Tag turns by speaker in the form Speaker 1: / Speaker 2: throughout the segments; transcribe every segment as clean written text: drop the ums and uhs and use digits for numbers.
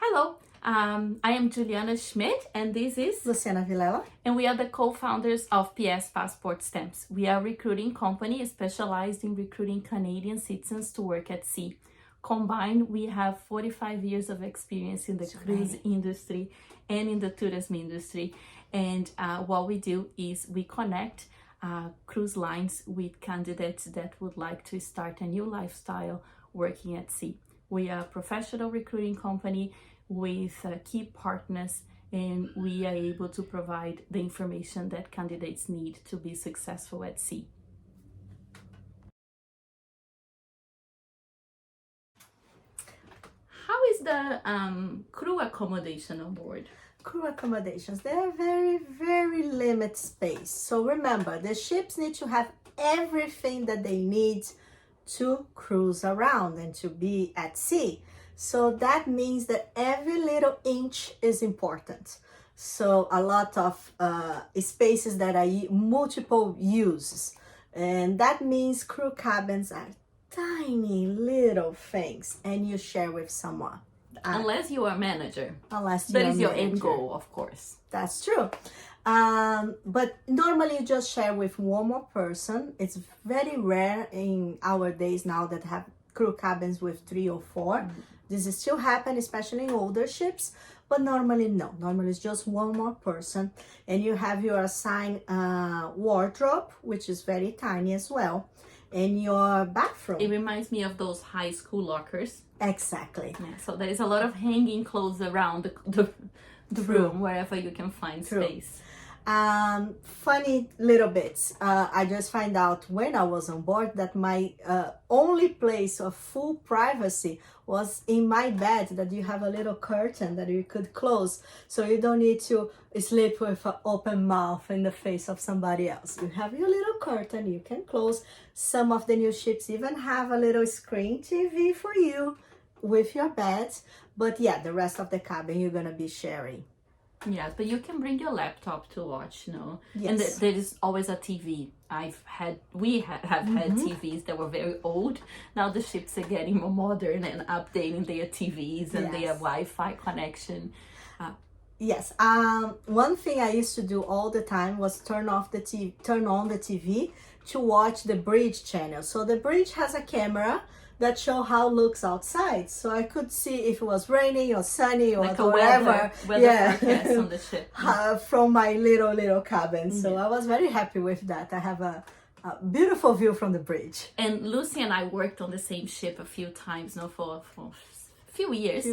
Speaker 1: Hello, I am Juliana Schmidt, and this is
Speaker 2: Luciana Vilela.
Speaker 1: and we are the co-founders of PS Passport Stamps. We are a recruiting company specialized in recruiting Canadian citizens to work at sea. Combined, we have 45 years of experience in the cruise industry and in the tourism industry. And what we do is we connect cruise lines with candidates that would like to start a new lifestyle working at sea. We are a professional recruiting company with key partners, and we are able to provide the information that candidates need to be successful at sea. How is the crew accommodation on board?
Speaker 2: Crew accommodations, they are very limited space. So remember, the ships need to have everything that they need to cruise around and to be at sea. So that means that every little inch is important. So a lot of spaces that are multiple uses. And that means crew cabins are tiny little things and you share with someone.
Speaker 1: Unless you are a manager.
Speaker 2: Unless
Speaker 1: That
Speaker 2: you're
Speaker 1: is
Speaker 2: a
Speaker 1: your
Speaker 2: manager.
Speaker 1: end goal, of course.
Speaker 2: That's true. But normally you just share with one more person. It's very rare in our days now that have crew cabins with 3 or 4. This is still happen, especially in older ships, but normally no. Normally it's just one more person, and you have your assigned wardrobe, which is very tiny as well, and your bathroom.
Speaker 1: It reminds me of those high school lockers.
Speaker 2: Exactly.
Speaker 1: Yeah, so there is a lot of hanging clothes around the room, wherever you can find space.
Speaker 2: Funny little bits. I just find out when I was on board that my only place of full privacy was in my bed, that you have a little curtain that you could close, so you don't need to sleep with an open mouth in the face of somebody else. You have your little curtain, you can close. Some of the new ships even have a little screen TV for you with your bed, but yeah, the rest of the cabin you're gonna be sharing.
Speaker 1: Yes, but you can bring your laptop to watch, no?
Speaker 2: Yes.
Speaker 1: And there is always a TV. We have had TVs that were very old. Now the ships are getting more modern and updating their TVs and their Wi-Fi connection.
Speaker 2: Yes. One thing I used to do all the time was turn on the TV to watch the bridge channel. So the bridge has a camera that show how it looks outside, so I could see if it was raining or sunny or
Speaker 1: Like a
Speaker 2: whatever.
Speaker 1: weather forecast on the ship.
Speaker 2: From my little cabin. So I was very happy with that. I have a beautiful view from the bridge.
Speaker 1: And Lucy and I worked on the same ship a few times, no, for a few years.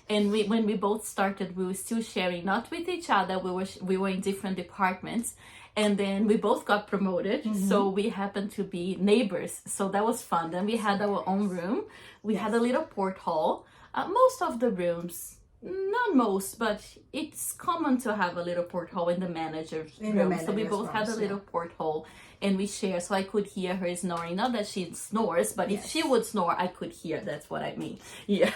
Speaker 1: And when we both started, we were still sharing, not with each other. We were in different departments. And then we both got promoted, so we happened to be neighbors. So that was fun. Then we had our own room. We had a little porthole. Most of the rooms, not most, but it's common to have a little porthole in the manager's room. So we both had a little porthole, and we share. So I could hear her snoring. Not that she snores, but if she would snore, I could hear. That's what I mean. Yeah.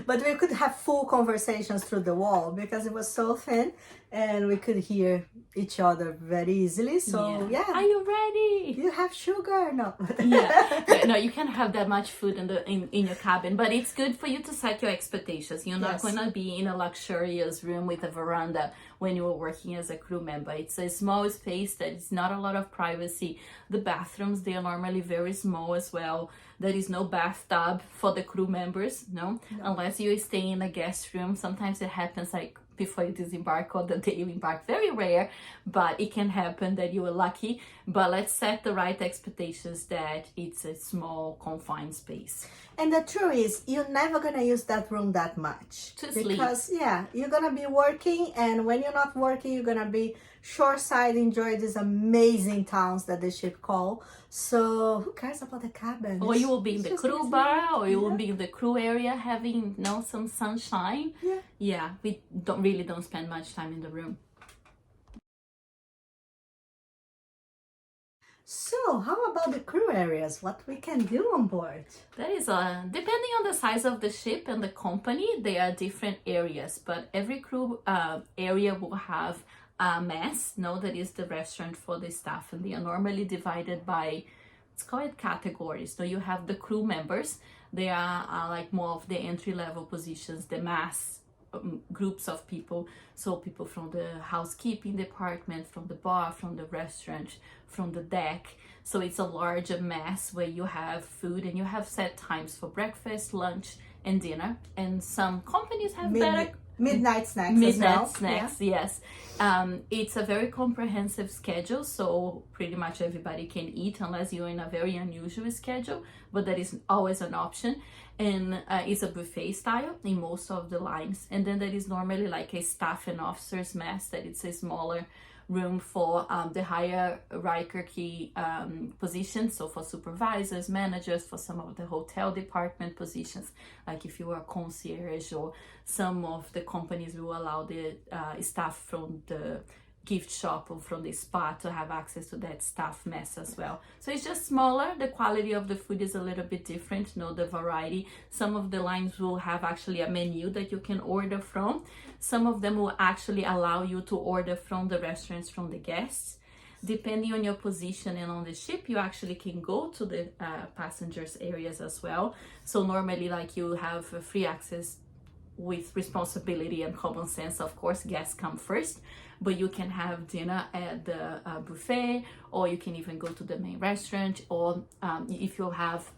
Speaker 2: But we could have full conversations through the wall because it was so thin, and we could hear each other very easily. So yeah.
Speaker 1: Are you ready?
Speaker 2: You have sugar? No.
Speaker 1: Yeah. No, you can't have that much food in your cabin, but it's good for you to set your expectations. You're not going to be in a luxurious room with a veranda when you are working as a crew member. It's a small space that is not a lot of privacy. The bathrooms, they are normally very small as well. There is no bathtub for the crew members, no? Unless you stay in a guest room. Sometimes it happens like before you disembark or the day you embark. Very rare, but it can happen that you are lucky. But let's set the right expectations that it's a small confined space.
Speaker 2: And the truth is, you're never gonna use that room that much.
Speaker 1: To sleep.
Speaker 2: Because you're gonna be working, and when you're not working, you're gonna be shoreside, enjoy these amazing towns that the ship call. So who cares about the cabin?
Speaker 1: Or you will be in the crew bar, or you will be in the crew area having some sunshine. Yeah, we don't spend much time in the room.
Speaker 2: So how about the crew areas? What we can do on board?
Speaker 1: That is depending on the size of the ship and the company, there are different areas, but every crew area will have a mess. No, that is the restaurant for the staff, and they are normally divided by, let's call it categories. So you have the crew members. They are like more of the entry level positions, the mass groups of people. So people from the housekeeping department, from the bar, from the restaurant, from the deck. So it's a larger mass where you have food and you have set times for breakfast, lunch, and dinner. And some companies have better
Speaker 2: midnight snacks as well.
Speaker 1: Snacks, yes. It's a very comprehensive schedule, so pretty much everybody can eat unless you're in a very unusual schedule, but that is always an option. And it's a buffet style in most of the lines. And then there is normally like a staff and officers mess that it's a smaller room for the hierarchy positions, so for supervisors, managers, for some of the hotel department positions, like if you are a concierge, or some of the companies will allow the staff from the gift shop or from the spa to have access to that staff mess as well. So it's just smaller. The quality of the food is a little bit different, the variety. Some of the lines will have actually a menu that you can order from. Some of them will actually allow you to order from the restaurants, from the guests. Depending on your position and on the ship, you actually can go to the passengers areas as well. So normally, like, you have free access with responsibility and common sense. Of course, guests come first, but you can have dinner at the buffet, or you can even go to the main restaurant, or if you have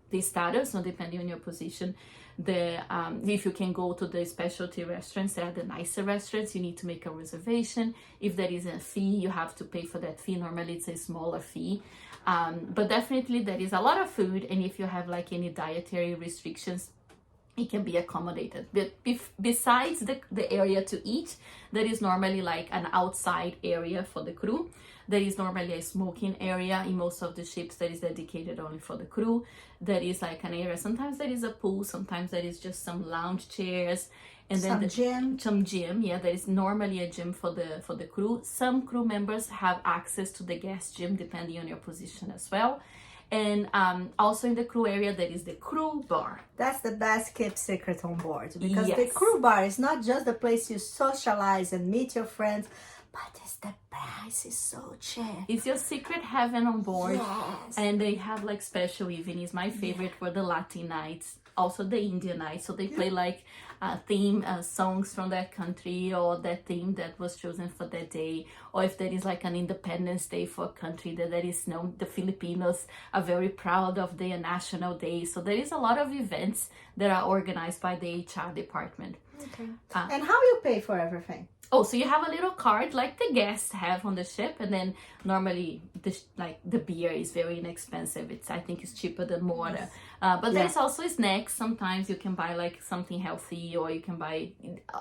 Speaker 1: the status, so depending on your position, if you can go to the specialty restaurants, they are the nicer restaurants, you need to make a reservation. If there is a fee, you have to pay for that fee. Normally it's a smaller fee, but definitely there is a lot of food, and if you have like any dietary restrictions, it can be accommodated. But besides the area to eat, there is normally like an outside area for the crew. There is normally a smoking area in most of the ships that is dedicated only for the crew. There is like an area, sometimes there is a pool, sometimes there is just some lounge chairs, and then some gym. Yeah, there is normally a gym for the crew. Some crew members have access to the guest gym depending on your position as well. And also in the crew area, there is the crew bar.
Speaker 2: That's the best kept secret on board, because
Speaker 1: Yes.
Speaker 2: the crew bar is not just the place you socialize and meet your friends, but it's the price is so cheap.
Speaker 1: It's your secret heaven on board.
Speaker 2: Yes.
Speaker 1: And they have like special evenings. My favorite were the Latin nights, also the Indian nights. So they play like theme songs from that country, or that theme that was chosen for that day. Or if there is like an Independence Day for a country that there is the Filipinos are very proud of their national day. So there is a lot of events that are organized by the HR department.
Speaker 2: Okay. And how you pay for everything?
Speaker 1: Oh, so you have a little card like the guests have on the ship, and then normally the beer is very inexpensive. I think it's cheaper than water. But there's also snacks. Sometimes you can buy like something healthy, or you can buy,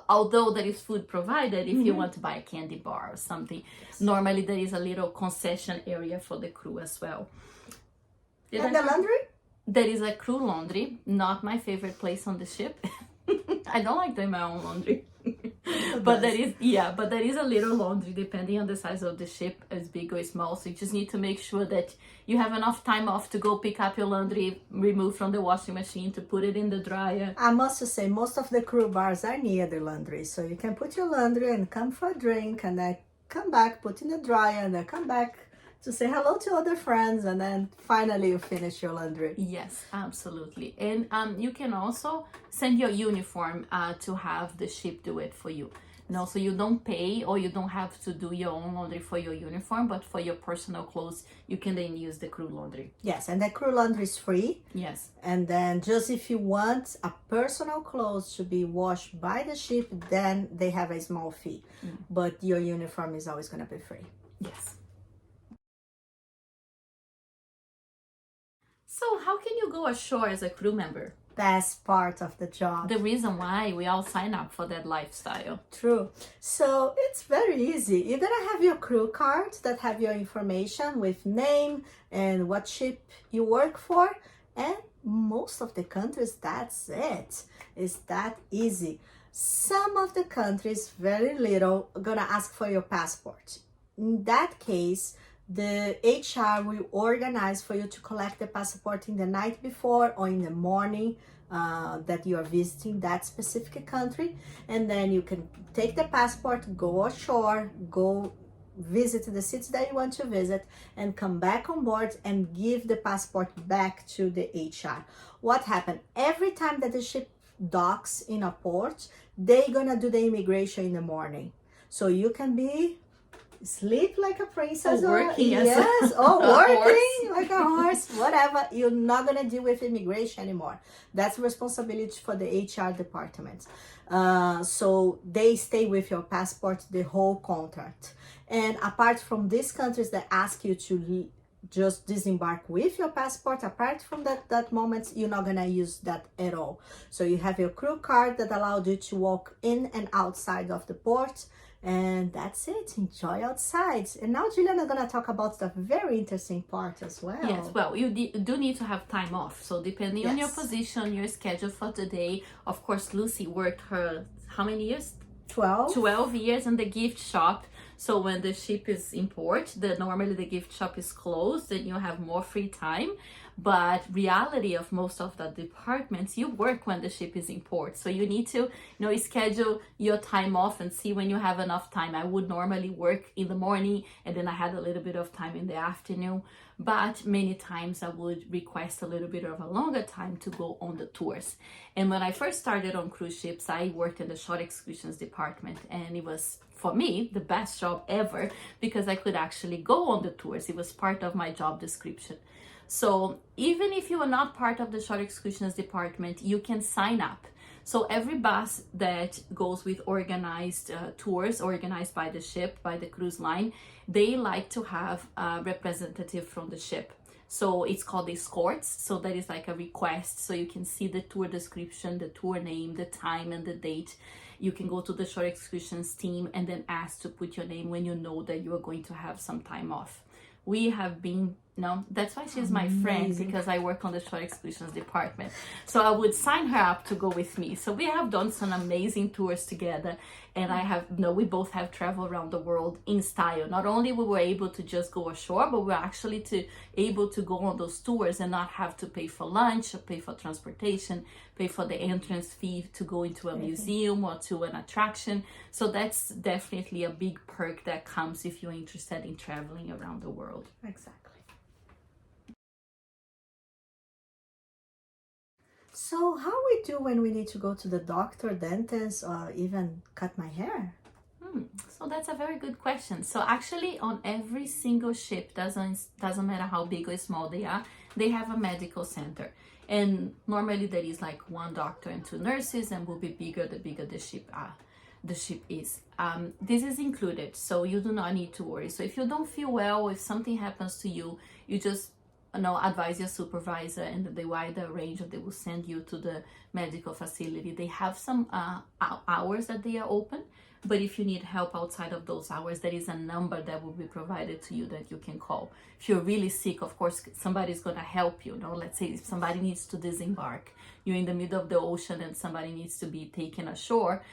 Speaker 1: although there is food provided, if you want to buy a candy bar or something. Yes. Normally there is a little concession area for the crew as well.
Speaker 2: And the laundry?
Speaker 1: There is a crew laundry, not my favorite place on the ship. I don't like doing my own laundry. But there is a little laundry depending on the size of the ship, as big or small. So you just need to make sure that you have enough time off to go pick up your laundry, remove from the washing machine, to put it in the dryer.
Speaker 2: I must say, most of the crew bars are near the laundry, so you can put your laundry and come for a drink, and then come back, put in the dryer, and then come back to say hello to other friends, and then finally you finish your laundry.
Speaker 1: Yes, absolutely. And you can also send your uniform to have the ship do it for you. No, so you don't pay, or you don't have to do your own laundry for your uniform, but for your personal clothes, you can then use the crew laundry.
Speaker 2: Yes, and the crew laundry is free.
Speaker 1: Yes.
Speaker 2: And then just if you want a personal clothes to be washed by the ship, then they have a small fee. But your uniform is always going to be free.
Speaker 1: Yes. So how can you go ashore as a crew member?
Speaker 2: Best part of the job.
Speaker 1: The reason why we all sign up for that lifestyle.
Speaker 2: True. So it's very easy. You're gonna have your crew card that have your information with name and what ship you work for, and most of the countries, that's it. It's that easy. Some of the countries, very little, are gonna ask for your passport. In that case, the HR will organize for you to collect the passport in the night before or in the morning that you are visiting that specific country, and then you can take the passport, go ashore, go visit the cities that you want to visit, and come back on board and give the passport back to the HR. What happened? Every time that the ship docks in a port, they gonna do the immigration in the morning. So you can be sleep like a princess,
Speaker 1: or working
Speaker 2: yes, or working like a horse, whatever. You're not gonna deal with immigration anymore. That's responsibility for the HR department. So they stay with your passport the whole contract. And apart from these countries that ask you to just disembark with your passport, apart from that moment, you're not gonna use that at all. So you have your crew card that allowed you to walk in and outside of the port, and that's it. Enjoy outside. And now Juliana gonna talk about the very interesting part as well.
Speaker 1: Yes, well, you do need to have time off. So depending on your
Speaker 2: Yes.
Speaker 1: position, your schedule for today, of course, Lucy worked her, how many years?
Speaker 2: 12.
Speaker 1: 12 years in the gift shop. So when the ship is in port, normally the gift shop is closed and you have more free time. But reality of most of the departments, you work when the ship is in port. So you need to, schedule your time off and see when you have enough time. I would normally work in the morning and then I had a little bit of time in the afternoon. But many times I would request a little bit of a longer time to go on the tours. And when I first started on cruise ships, I worked in the short excursions department, and it was, for me, the best job ever because I could actually go on the tours. It was part of my job description. So even if you are not part of the short excursions department, you can sign up. So every bus that goes with organized tours, organized by the ship, by the cruise line, they like to have a representative from the ship. So it's called escorts. So that is like a request. So you can see the tour description, the tour name, the time and the date. You can go to the short excursions team and then ask to put your name when you know that you are going to have some time off. We have been, that's why she's my friend, because I work on the short excursions department. So I would sign her up to go with me. So we have done some amazing tours together, and we both have traveled around the world in style. Not only we were able to just go ashore, but we're actually able to go on those tours and not have to pay for lunch or pay for transportation, pay for the entrance fee to go into a museum or to an attraction. So that's definitely a big perk that comes if you're interested in traveling around the world.
Speaker 2: Exactly. So how we do when we need to go to the doctor, dentist, or even cut my hair?
Speaker 1: So that's a very good question. So actually on every single ship, doesn't matter how big or small they are, they have a medical center. And normally there is like one doctor and two nurses, and will be bigger the bigger the ship is. This is included, so you do not need to worry. So if you don't feel well, if something happens to you, you just advise your supervisor, and they either arrange or they will send you to the medical facility. They have some hours that they are open, but if you need help outside of those hours, there is a number that will be provided to you that you can call. If you're really sick, of course, somebody's going to help you. Let's say if somebody needs to disembark, you're in the middle of the ocean and somebody needs to be taken ashore.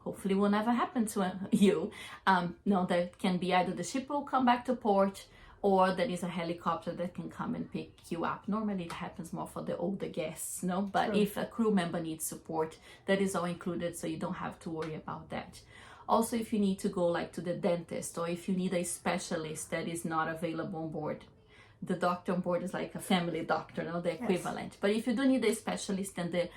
Speaker 1: Hopefully will never happen to you. That can be either the ship will come back to port, or there is a helicopter that can come and pick you up. Normally it happens more for the older guests, but sure. If a crew member needs support, that is all included, so you don't have to worry about that. Also, if you need to go like to the dentist, or if you need a specialist that is not available on board, the doctor on board is like a family doctor, the equivalent. Yes. But if you do need a specialist, then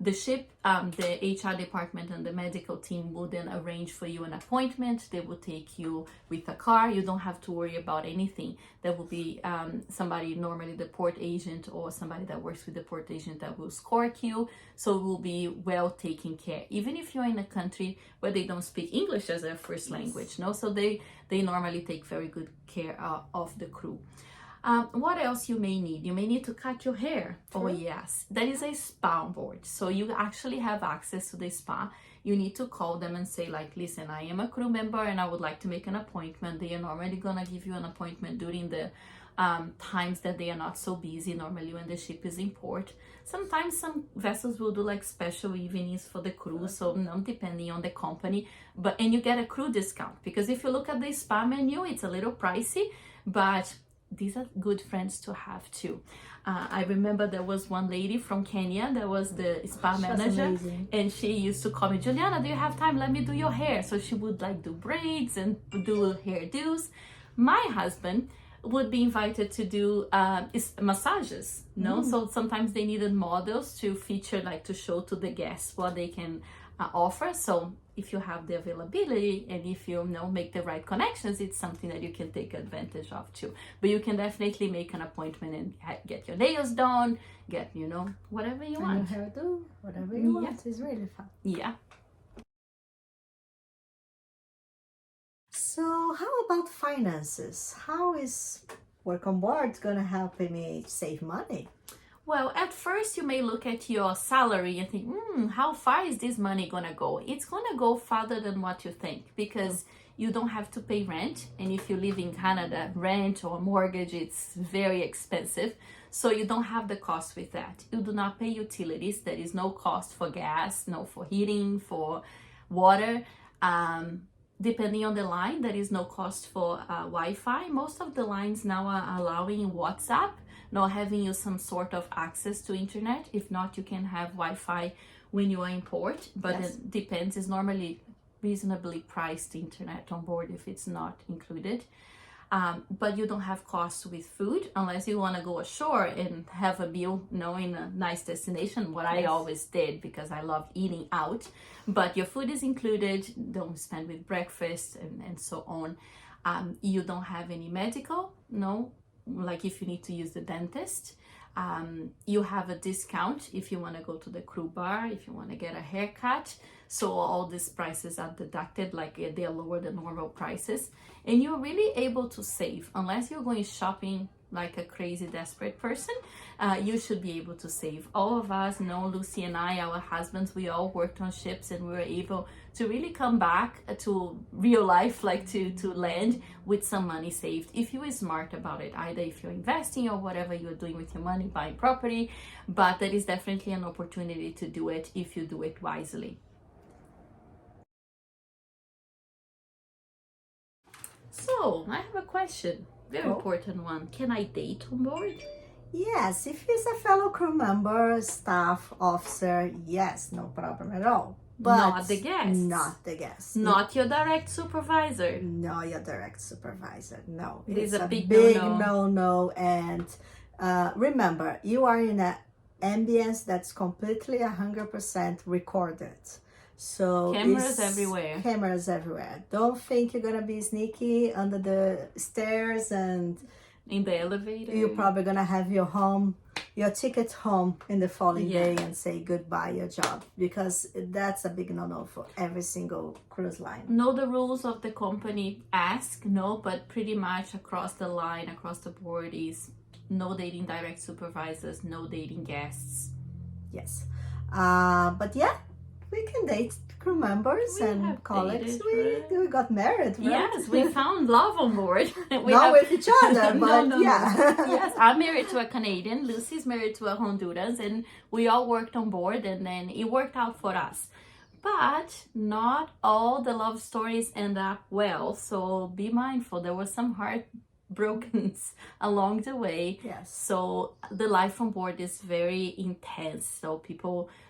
Speaker 1: the ship, the HR department and the medical team will then arrange for you an appointment. They will take you with a car. You don't have to worry about anything. There will be somebody, normally the port agent or somebody that works with the port agent, that will escort you. So it will be well taken care. Even if you're in a country where they don't speak English as their first language, so they normally take very good care of the crew. What else you may need? You may need to cut your hair. Oh yes, there is a spa on board. So you actually have access to the spa. You need to call them and say like, listen, I am a crew member and I would like to make an appointment. They are normally gonna give you an appointment during the times that they are not so busy, normally when the ship is in port. Sometimes some vessels will do like special evenings for the crew, so depending on the company, and you get a crew discount, because if you look at the spa menu, it's a little pricey, but these are good friends to have too. I remember there was one lady from Kenya that was the spa manager, and she used to call me, Juliana, do you have time? Let me do your hair. So she would like do braids and do hairdos. My husband would be invited to do massages, no? So sometimes they needed models to feature, like to show to the guests what they can offer. So if you have the availability and if you know make the right connections, it's something that you can take advantage of too. But you can definitely make an appointment and get your nails done, get whatever you want.
Speaker 2: Your hairdo, whatever you want. It's really fun.
Speaker 1: Yeah.
Speaker 2: So how about finances? How is Work on Board gonna help me save money?
Speaker 1: Well, at first you may look at your salary and think, how far is this money gonna go? It's gonna go farther than what you think, because you don't have to pay rent. And if you live in Canada, rent or mortgage, it's very expensive. So you don't have the cost with that. You do not pay utilities. There is no cost for gas, no for heating, for water. Depending on the line, there is no cost for Wi-Fi. Most of the lines now are allowing WhatsApp, not having you some sort of access to internet. If not, you can have Wi-Fi when you are in port, but it depends. It's normally reasonably priced internet on board if it's not included. But you don't have costs with food unless you want to go ashore and have a meal, in a nice destination, what I always did because I love eating out. But your food is included, don't spend with breakfast and so on. You don't have any medical, no, like if you need to use the dentist. You have a discount if you want to go to the crew bar, if you want to get a haircut. So all these prices are deducted, like they're lower than normal prices. And you're really able to save. Unless you're going shopping like a crazy desperate person, you should be able to save. All of us know, Lucy and I, our husbands, we all worked on ships and we were able to really come back to real life, like to land with some money saved. If you are smart about it, either if you're investing or whatever you're doing with your money, buying property, but there is definitely an opportunity to do it if you do it wisely. So, I have a question, very important one. Can I date on board?
Speaker 2: Yes, if he's a fellow crew member, staff, officer, yes, no problem at all. But
Speaker 1: not the guest.
Speaker 2: Not the guest.
Speaker 1: Not your direct supervisor.
Speaker 2: Not your direct supervisor. No.
Speaker 1: It is a big
Speaker 2: no. And remember, you are in an ambience that's completely 100% recorded. So
Speaker 1: cameras everywhere.
Speaker 2: Cameras everywhere. Don't think you're gonna be sneaky under the stairs and
Speaker 1: in the elevator.
Speaker 2: You're probably gonna have your ticket home in the following day and say goodbye your job, because that's a big no-no for every single cruise line.
Speaker 1: Know the rules of the company. Ask, no, but pretty much across the line, across the board is no dating direct supervisors, no dating guests.
Speaker 2: Yes, but yeah. We can date crew members and colleagues. We got married, right?
Speaker 1: Yes, we found love on board.
Speaker 2: Not with each other, but
Speaker 1: no. Yes, I'm married to a Canadian. Lucy's married to a Honduran, and we all worked on board, and then it worked out for us. But not all the love stories end up well, so be mindful. There was some heartbrokens along the way.
Speaker 2: Yes.
Speaker 1: So the life on board is very intense. So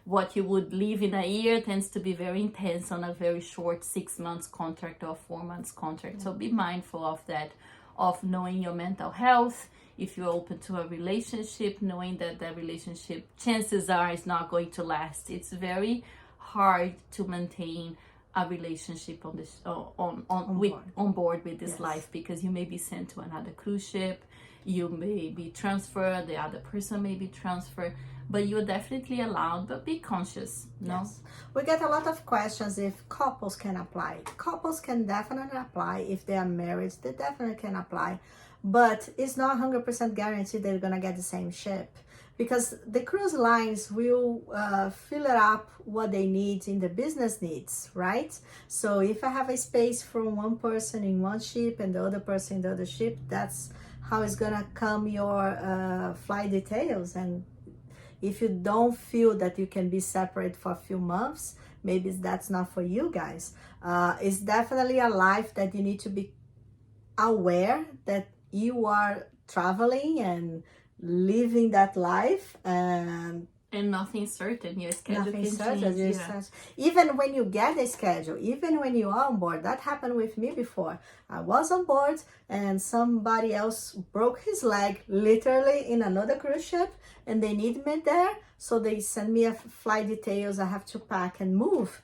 Speaker 1: what you would live in a year tends to be very intense on a very short 6 months contract or 4 months contract. So be mindful of that, of knowing your mental health. If you're open to a relationship, knowing that that relationship, chances are, is not going to last. It's very hard to maintain a relationship on this on board with this life, because you may be sent to another cruise ship, you may be transferred, the other person may be transferred, but you're definitely allowed, but be conscious.
Speaker 2: Yes. We get a lot of questions if couples can apply. Couples can definitely apply. If they are married, they definitely can apply, but it's not 100% guaranteed they're gonna get the same ship, because the cruise lines will fill it up what they need in the business needs, right? So if I have a space for one person in one ship and the other person in the other ship, that's how it's gonna come your flight details. And if you don't feel that you can be separate for a few months, maybe that's not for you guys. It's definitely a life that you need to be aware that you are traveling and living that life, and
Speaker 1: And nothing's certain. Your schedule
Speaker 2: Nothing
Speaker 1: can
Speaker 2: certain.
Speaker 1: change. Yeah.
Speaker 2: Even when you get a schedule, even when you are on board, that happened with me before. I was on board and somebody else broke his leg literally in another cruise ship and they need me there. So they send me a flight details I have to pack and move.